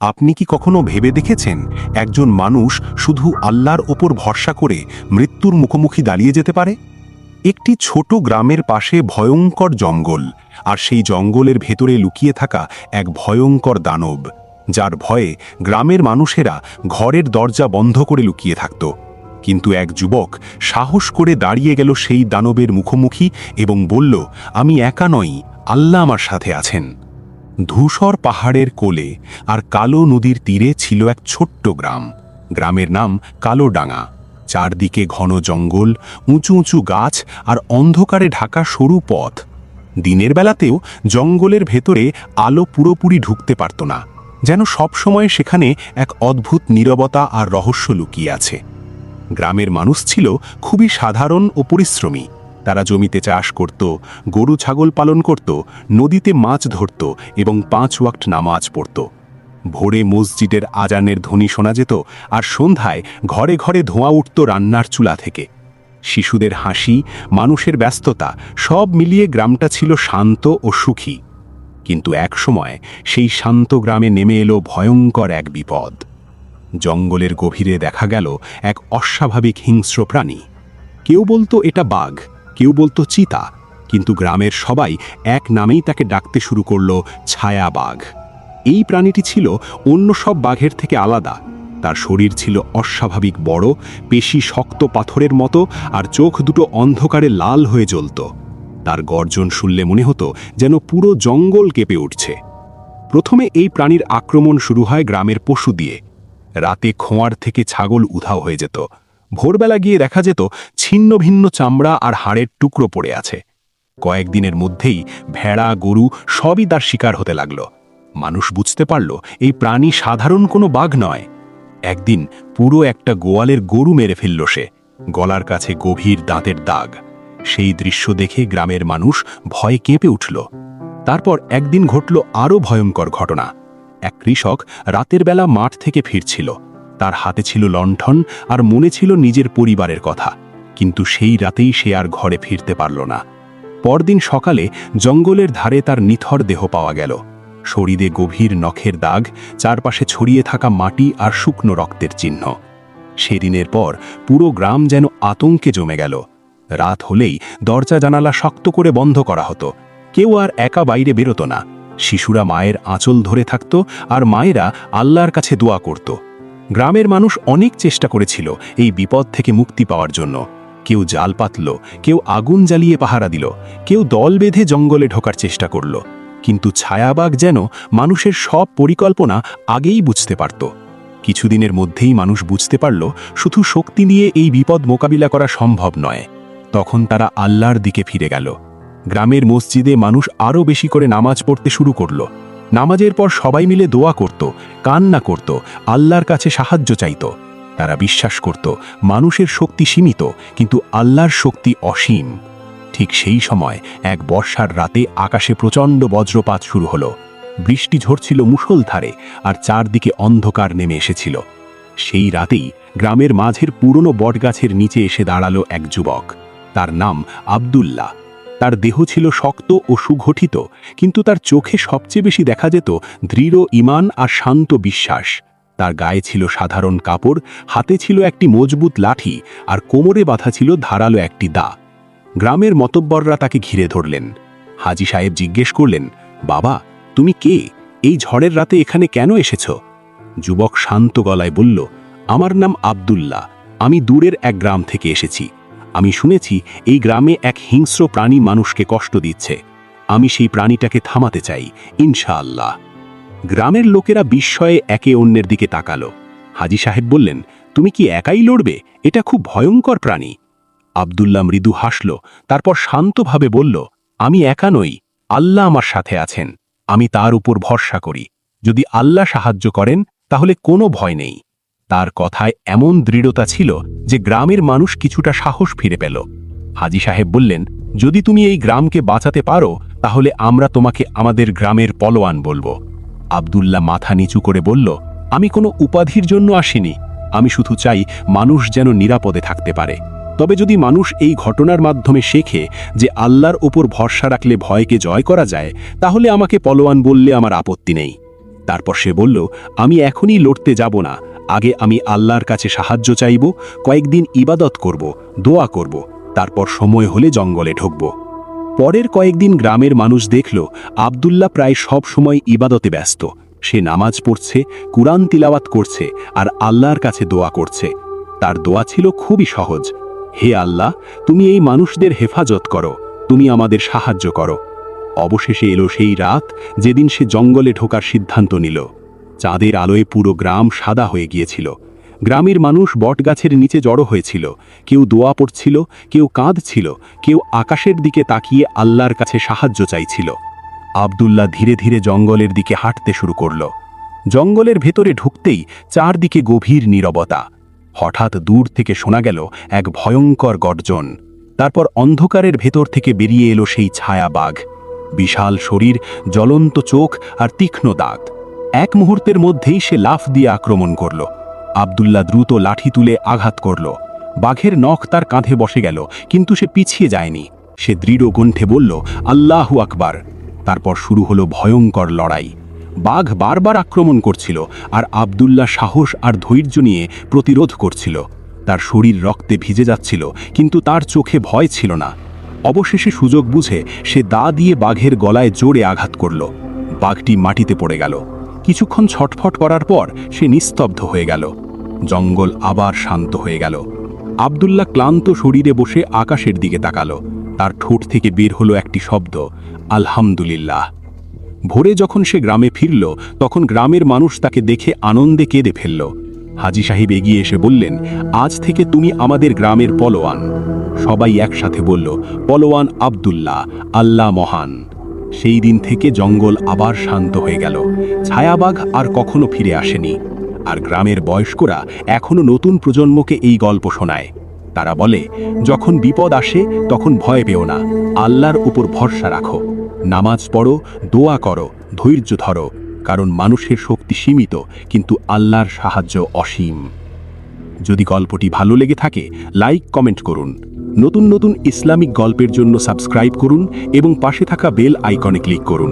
আপনি কি কখনো ভেবে দেখেছেন একজন মানুষ শুধু আল্লাহর ওপর ভরসা করে মৃত্যুর মুখোমুখি দাঁড়িয়ে যেতে পারে? একটি ছোট গ্রামের পাশে ভয়ঙ্কর জঙ্গল, আর সেই জঙ্গলের ভেতরে লুকিয়ে থাকা এক ভয়ঙ্কর দানব, যার ভয়ে গ্রামের মানুষেরা ঘরের দরজা বন্ধ করে লুকিয়ে থাকত। কিন্তু এক যুবক সাহস করে দাঁড়িয়ে গেল সেই দানবের মুখোমুখি এবং বলল, আমি একা নই, আল্লাহ আমার সাথে আছেন। ধূসর পাহাড়ের কোলে আর কালো নদীর তীরে ছিল এক ছোট্ট গ্রাম। গ্রামের নাম কালোডাঙ্গা। চারদিকে ঘন জঙ্গল, উঁচু উঁচু গাছ আর অন্ধকারে ঢাকা সরু পথ। দিনের বেলাতেও জঙ্গলের ভেতরে আলো পুরোপুরি ঢুকতে পারত না, যেন সবসময় সেখানে এক অদ্ভুত নীরবতা আর রহস্য লুকিয়ে আছে। গ্রামের মানুষ ছিল খুবই সাধারণ ও পরিশ্রমী। তারা জমিতে চাষ করত, গরু ছাগল পালন করত, নদীতে মাছ ধরত এবং 5 ওয়াক্ত নামাজ পড়ত। ভোরে মসজিদের আজানের ধ্বনি শোনা যেত, আর সন্ধ্যায় ঘরে ঘরে ধোঁয়া উঠত রান্নার চুলা থেকে। শিশুদের হাসি, মানুষের ব্যস্ততা, সব মিলিয়ে গ্রামটা ছিল শান্ত ও সুখী। কিন্তু একসময় সেই শান্ত গ্রামে নেমে এলো ভয়ঙ্কর এক বিপদ। জঙ্গলের গভীরে দেখা গেল এক অস্বাভাবিক হিংস্র প্রাণী। কেউ বলতো এটা বাঘ, কেউ বলতো চিতা, কিন্তু গ্রামের সবাই এক নামেই তাকে ডাকতে শুরু করল, ছায়া বাঘ। এই প্রাণীটি ছিল অন্য সব বাঘের থেকে আলাদা। তার শরীর ছিল অস্বাভাবিক বড়, পেশি শক্ত পাথরের মতো, আর চোখ দুটো অন্ধকারে লাল হয়ে জ্বলত। তার গর্জন শুনলে মনে হতো যেন পুরো জঙ্গল কেঁপে উঠছে। প্রথমে এই প্রাণীর আক্রমণ শুরু হয় গ্রামের পশু দিয়ে। রাতে খোঁয়ার থেকে ছাগল উধাও হয়ে যেত। ভোরবেলা গিয়ে দেখা যেত ছিন্ন ভিন্ন চামড়া আর হাড়ের টুকরো পড়ে আছে। কয়েকদিনের মধ্যেই ভেড়া, গরু সবই তার শিকার হতে লাগল। মানুষ বুঝতে পারল এই প্রাণী সাধারণ কোনো বাঘ নয়। একদিন পুরো একটা গোয়ালের গরু মেরে ফেলল সে, গলার কাছে গভীর দাঁতের দাগ। সেই দৃশ্য দেখে গ্রামের মানুষ ভয়ে কেঁপে উঠল। তারপর একদিন ঘটল আরও ভয়ঙ্কর ঘটনা। এক কৃষক রাতের বেলা মাঠ থেকে ফিরছিল। তার হাতে ছিল লণ্ঠন আর মনে ছিল নিজের পরিবারের কথা, কিন্তু সেই রাতেই সে আর ঘরে ফিরতে পারল না। পরদিন সকালে জঙ্গলের ধারে তার নিথর দেহ পাওয়া গেল। শরীরে গভীর নখের দাগ, চারপাশে ছড়িয়ে থাকা মাটি আর শুকনো রক্তের চিহ্ন। সেদিনের পর পুরো গ্রাম যেন আতঙ্কে জমে গেল। রাত হলেই দরজা জানালা শক্ত করে বন্ধ করা হতো। কেউ আর একা বাইরে বেরোতো না। শিশুরা মায়ের আঁচল ধরে থাকত, আর মায়েরা আল্লাহর কাছে দোয়া করত। গ্রামের মানুষ অনেক চেষ্টা করেছিল এই বিপদ থেকে মুক্তি পাওয়ার জন্য। কেউ জাল পাতল, কেউ আগুন জ্বালিয়ে পাহারা দিল, কেউ দল বেঁধে জঙ্গলে ঢোকার চেষ্টা করল। কিন্তু ছায়াবাঘ যেন মানুষের সব পরিকল্পনা আগেই বুঝতে পারত। কিছুদিনের মধ্যেই মানুষ বুঝতে পারল শুধু শক্তি নিয়ে এই বিপদ মোকাবিলা করা সম্ভব নয়। তখন তারা আল্লাহর দিকে ফিরে গেল। গ্রামের মসজিদে মানুষ আরও বেশি করে নামাজ পড়তে শুরু করল। নামাজের পর সবাই মিলে দোয়া করত, কান্না করত, আল্লাহর কাছে সাহায্য চাইত। তারা বিশ্বাস করত মানুষের শক্তি সীমিত, কিন্তু আল্লাহর শক্তি অসীম। ঠিক সেই সময় এক বর্ষার রাতে আকাশে প্রচণ্ড বজ্রপাত শুরু হলো। বৃষ্টি ঝরছিল মুষলধারে, আর চারদিকে অন্ধকার নেমে এসেছিল। সেই রাতেই গ্রামের মাঝের পুরনো বটগাছের নিচে এসে দাঁড়ালো এক যুবক। তার নাম আব্দুল্লাহ। তার দেহ ছিল শক্ত ও সুগঠিত, কিন্তু তার চোখে সবচেয়ে বেশি দেখা যেত দৃঢ় ঈমান আর শান্ত বিশ্বাস। তার গায়ে ছিল সাধারণ কাপড়, হাতে ছিল একটি মজবুত লাঠি, আর কোমরে বাঁধা ছিল ধারালো একটি দা। গ্রামের মতব্বররা তাকে ঘিরে ধরলেন। হাজী সাহেব জিজ্ঞেস করলেন, বাবা, তুমি কে? এই ঝড়ের রাতে এখানে কেন এসেছ? যুবক শান্ত গলায় বলল, আমার নাম আব্দুল্লাহ। আমি দূরের এক গ্রাম থেকে এসেছি। আমি শুনেছি এই গ্রামে এক হিংস্র প্রাণী মানুষকে কষ্ট দিচ্ছে। আমি সেই প্রাণীটাকে থামাতে চাই, ইনশাআল্লাহ। গ্রামের লোকেরা বিস্ময়ে একে অন্যের দিকে তাকালো। হাজী সাহেব বললেন, তুমি কি একাই লড়বে? এটা খুব ভয়ঙ্কর প্রাণী। আব্দুল্লাহ মৃদু হাসল, তারপর শান্তভাবে বলল, আমি একা নই, আল্লাহ আমার সাথে আছেন। আমি তার উপর ভরসা করি। যদি আল্লাহ সাহায্য করেন তাহলে কোনো ভয় নেই। তার কথায় এমন দৃঢ়তা ছিল যে গ্রামের মানুষ কিছুটা সাহস ফিরে পেল। হাজী সাহেব বললেন, যদি তুমি এই গ্রামকে বাঁচাতে পারো তাহলে আমরা তোমাকে আমাদের গ্রামের পলোয়ান বলবো। আব্দুল্লাহ মাথা নিচু করে বলল, আমি কোনো উপাধির জন্য আসিনি। আমি শুধু চাই মানুষ যেন নিরাপদে থাকতে পারে। তবে যদি মানুষ এই ঘটনার মাধ্যমে শেখে যে আল্লাহর ওপর ভরসা রাখলে ভয়কে জয় করা যায়, তাহলে আমাকে পলোয়ান বললে আমার আপত্তি নেই। তারপর সে বলল, আমি এখনই লড়তে যাব না, আগে আমি আল্লাহর কাছে সাহায্য চাইব, কয়েকদিন ইবাদত করব, দোয়া করব, তারপর সময় হলে জঙ্গলে ঢুকব। পরের কয়েকদিন গ্রামের মানুষ দেখল আব্দুল্লাহ প্রায় সব সময় ইবাদতে ব্যস্ত। সে নামাজ পড়ছে, কুরআন তিলাওয়াত করছে আর আল্লাহর কাছে দোয়া করছে। তার দোয়া ছিল খুবই সহজ, হে আল্লাহ, তুমি এই মানুষদের হেফাজত করো, তুমি আমাদের সাহায্য করো। অবশেষে এলো সেই রাত যেদিন সে জঙ্গলে ঢোকার সিদ্ধান্ত নিল। চাঁদের আলোয় পুরো গ্রাম সাদা হয়ে গিয়েছিল। গ্রামের মানুষ বটগাছের নিচে জড়ো হয়েছিল, কেউ দোয়া পড়ছিল, কেউ কাঁদছিল, কেউ আকাশের দিকে তাকিয়ে আল্লাহর কাছে সাহায্য চাইছিল। আব্দুল্লাহ ধীরে ধীরে জঙ্গলের দিকে হাঁটতে শুরু করল। জঙ্গলের ভেতরে ঢুকতেই চারদিকে গভীর নীরবতা। হঠাৎ দূর থেকে শোনা গেল এক ভয়ঙ্কর গর্জন। তারপর অন্ধকারের ভেতর থেকে বেরিয়ে এলো সেই ছায়া বাঘ। বিশাল শরীর, জ্বলন্ত চোখ আর তীক্ষ্ণ দাঁত। এক মুহূর্তের মধ্যেই সে লাফ দিয়ে আক্রমণ করল। আব্দুল্লাহ দ্রুত লাঠি তুলে আঘাত করল। বাঘের নখ তার কাঁধে বসে গেল, কিন্তু সে পিছিয়ে যায়নি। সে দৃঢ় কণ্ঠে বলল, আল্লাহু আকবার। তারপর শুরু হলো ভয়ঙ্কর লড়াই। বাঘ বারবার আক্রমণ করছিল, আর আব্দুল্লাহ সাহস আর ধৈর্য নিয়ে প্রতিরোধ করছিল। তার শরীর রক্তে ভিজে যাচ্ছিল, কিন্তু তার চোখে ভয় ছিল না। অবশেষে সুযোগ বুঝে সে দা দিয়ে বাঘের গলায় জোরে আঘাত করল। বাঘটি মাটিতে পড়ে গেল। কিছুক্ষণ ছটফট করার পর সে নিস্তব্ধ হয়ে গেল। জঙ্গল আবার শান্ত হয়ে গেল। আব্দুল্লাহ ক্লান্ত শরীরে বসে আকাশের দিকে তাকালো। তার ঠোঁট থেকে বের হলো একটি শব্দ, আলহামদুলিল্লাহ। ভোরে যখন সে গ্রামে ফিরল, তখন গ্রামের মানুষ তাকে দেখে আনন্দে কেঁদে ফেলল। হাজী সাহেব এগিয়ে এসে বললেন, আজ থেকে তুমি আমাদের গ্রামের পলোয়ান। সবাই একসাথে বলল, পলোয়ান আব্দুল্লাহ, আল্লাহ মহান। সেই দিন থেকে জঙ্গল আবার শান্ত হয়ে গেল। ছায়াবাঘ আর কখনো ফিরে আসেনি। আর গ্রামের বয়স্করা এখনো নতুন প্রজন্মকে এই গল্প শোনায়। তারা বলে, যখন বিপদ আসে তখন ভয় পেও না, আল্লাহর উপর ভরসা রাখো, নামাজ পড়ো, দোয়া করো, ধৈর্য ধরো, কারণ মানুষের শক্তি সীমিত, কিন্তু আল্লাহর সাহায্য অসীম। যদি গল্পটি ভালো লেগে থাকে, লাইক কমেন্ট করুন। নতুন নতুন ইসলামিক গল্পের জন্য সাবস্ক্রাইব করুন এবং পাশে থাকা বেল আইকনে ক্লিক করুন।